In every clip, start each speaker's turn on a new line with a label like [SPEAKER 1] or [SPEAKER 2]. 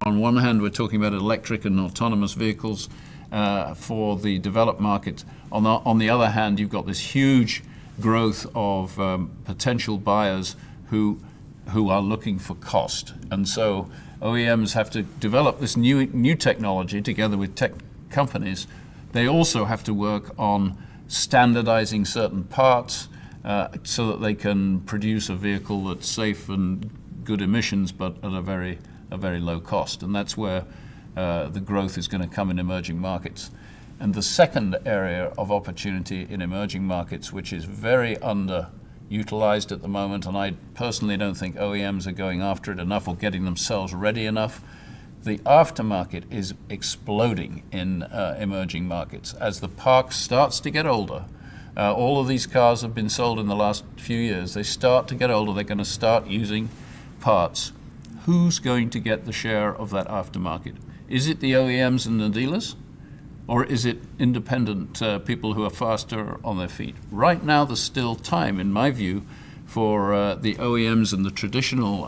[SPEAKER 1] on one hand, we're talking about electric and autonomous vehicles for the developed markets. On the other hand, you've got this huge growth of potential buyers who are looking for cost. And so OEMs have to develop this new technology together with tech companies. They also have to work on standardizing certain parts so that they can produce a vehicle that's safe and good emissions, but at a very low cost. And that's where the growth is going to come in emerging markets. And the second area of opportunity in emerging markets, which is very underutilized at the moment, and I personally don't think OEMs are going after it enough or getting themselves ready enough, the aftermarket is exploding in emerging markets. As the park starts to get older, all of these cars have been sold in the last few years. They start to get older, they're going to start using parts. Who's going to get the share of that aftermarket? Is it the OEMs and the dealers? Or is it independent people who are faster on their feet? Right now, there's still time, in my view, for the OEMs and the traditional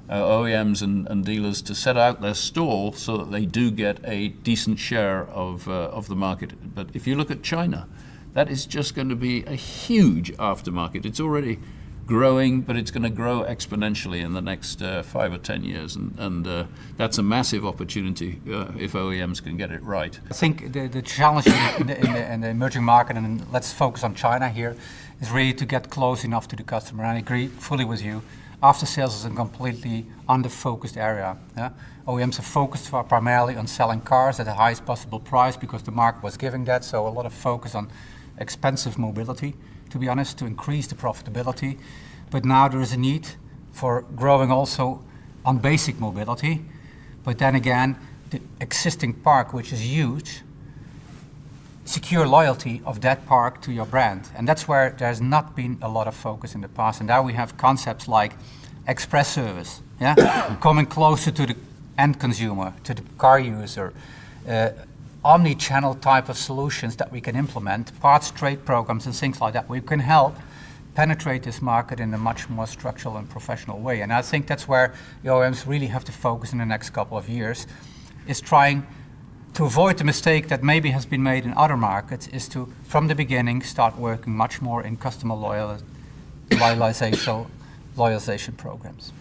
[SPEAKER 1] OEMs and dealers to set out their stall so that they do get a decent share of the market. But if you look at China, that is just going to be a huge aftermarket. It's already growing, but it's going to grow exponentially in the next 5 or 10 years, and that's a massive opportunity if OEMs can get it right.
[SPEAKER 2] I think the challenge in the emerging market, and let's focus on China here, is really to get close enough to the customer. And I agree fully with you. After sales is a completely under-focused area. Yeah? OEMs are focused primarily on selling cars at the highest possible price because the market was giving that, so a lot of focus on expensive mobility, to be honest, to increase the profitability. But now there is a need for growing also on basic mobility. But then again, the existing park, which is huge, secure loyalty of that park to your brand. And that's where there's not been a lot of focus in the past. And now we have concepts like express service, yeah? Coming closer to the end consumer, to the car user, omni-channel type of solutions that we can implement, parts trade programs and things like that. We can help penetrate this market in a much more structural and professional way. And I think that's where the OEMs really have to focus in the next couple of years, is trying to avoid the mistake that maybe has been made in other markets, is to, from the beginning, start working much more in customer loyalization programs.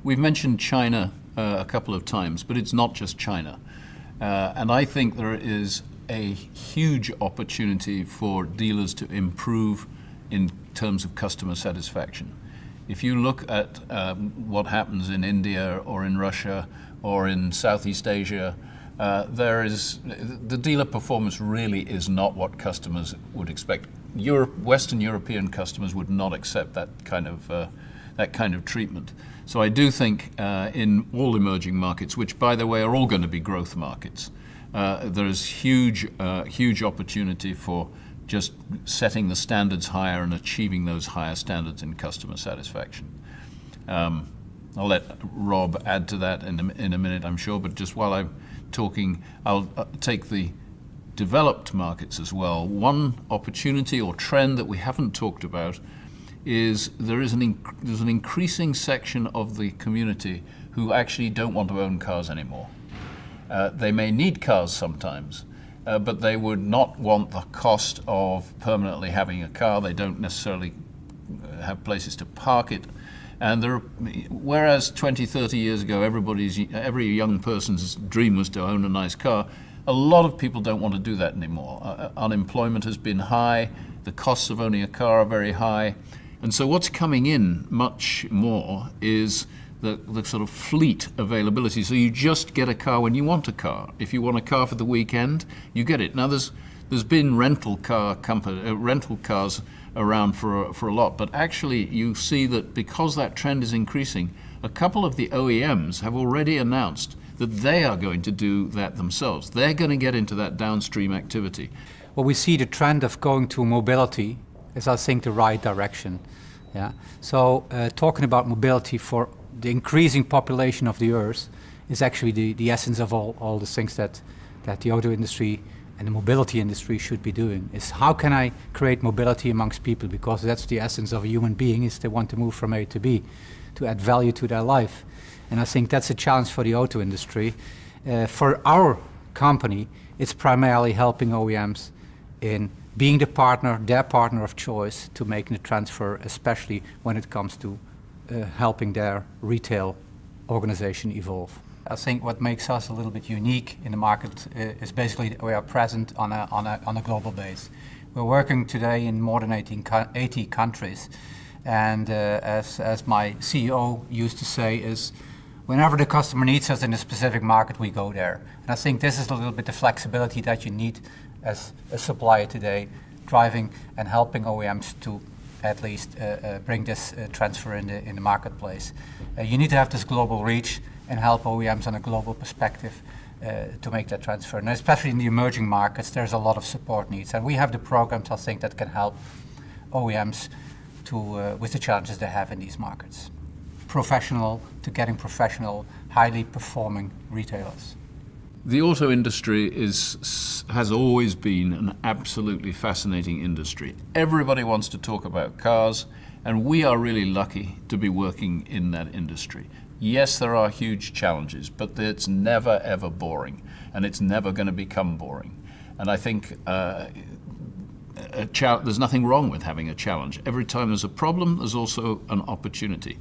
[SPEAKER 1] We've mentioned China a couple of times, but it's not just China. And I think there is a huge opportunity for dealers to improve in terms of customer satisfaction. If you look at what happens in India or in Russia or in Southeast Asia, the dealer performance really is not what customers would expect. Western European customers would not accept that kind of treatment. So I do think in all emerging markets, which by the way are all going to be growth markets, there is huge opportunity for just setting the standards higher and achieving those higher standards in customer satisfaction. I'll let Rob add to that in a minute, I'm sure, but just while I'm talking, I'll take the developed markets as well. One opportunity or trend that we haven't talked about is there's an increasing section of the community who actually don't want to own cars anymore. They may need cars sometimes, but they would not want the cost of permanently having a car. They don't necessarily have places to park it. And whereas 20, 30 years ago, every young person's dream was to own a nice car, a lot of people don't want to do that anymore. Unemployment has been high, the costs of owning a car are very high, and so what's coming in much more is the sort of fleet availability. So you just get a car when you want a car. If you want a car for the weekend, you get it. Now there's been rental cars around for a lot, but actually you see that because that trend is increasing, a couple of the OEMs have already announced that they are going to do that themselves. They're going to get into that downstream activity.
[SPEAKER 2] Well, we see the trend of going to mobility is, I think, the right direction. Yeah. So talking about mobility for the increasing population of the Earth is actually the essence of all the things that the auto industry and the mobility industry should be doing, is how can I create mobility amongst people, because that's the essence of a human being, is they want to move from A to B, to add value to their life. And I think that's a challenge for the auto industry. For our company, it's primarily helping OEMs in being the partner, their partner of choice, to making the transfer, especially when it comes to helping their retail organization evolve. I think what makes us a little bit unique in the market is basically we are present on a global base. We're working today in more than 80 countries, and as my CEO used to say, is whenever the customer needs us in a specific market, we go there. And I think this is a little bit the flexibility that you need as a supplier today, driving and helping OEMs to at least bring this transfer in the marketplace. You need to have this global reach and help OEMs on a global perspective to make that transfer. And especially in the emerging markets, there's a lot of support needs. And we have the programs, I think, that can help OEMs with the challenges they have in these markets. Professional to getting professional, highly performing retailers.
[SPEAKER 1] The auto industry has always been an absolutely fascinating industry. Everybody wants to talk about cars, and we are really lucky to be working in that industry. Yes, there are huge challenges, but it's never ever boring, and it's never going to become boring. And I think there's nothing wrong with having a challenge. Every time there's a problem, there's also an opportunity.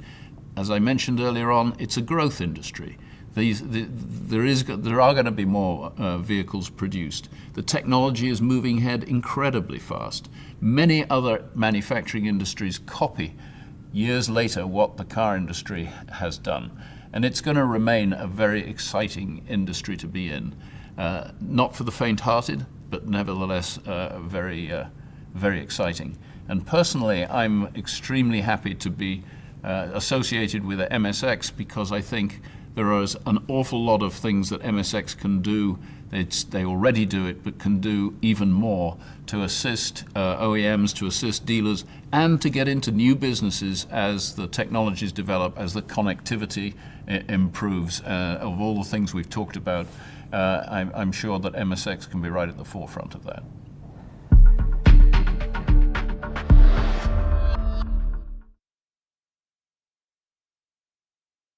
[SPEAKER 1] As I mentioned earlier on, it's a growth industry. There are going to be more vehicles produced. The technology is moving ahead incredibly fast. Many other manufacturing industries copy years later what the car industry has done. And it's going to remain a very exciting industry to be in. Not for the faint-hearted, but nevertheless very exciting. And personally, I'm extremely happy to be associated with MSX, because I think there is an awful lot of things that MSX can do. They already do it, but can do even more to assist OEMs, to assist dealers, and to get into new businesses as the technologies develop, as the connectivity improves. Of all the things we've talked about, I'm sure that MSX can be right at the forefront of that.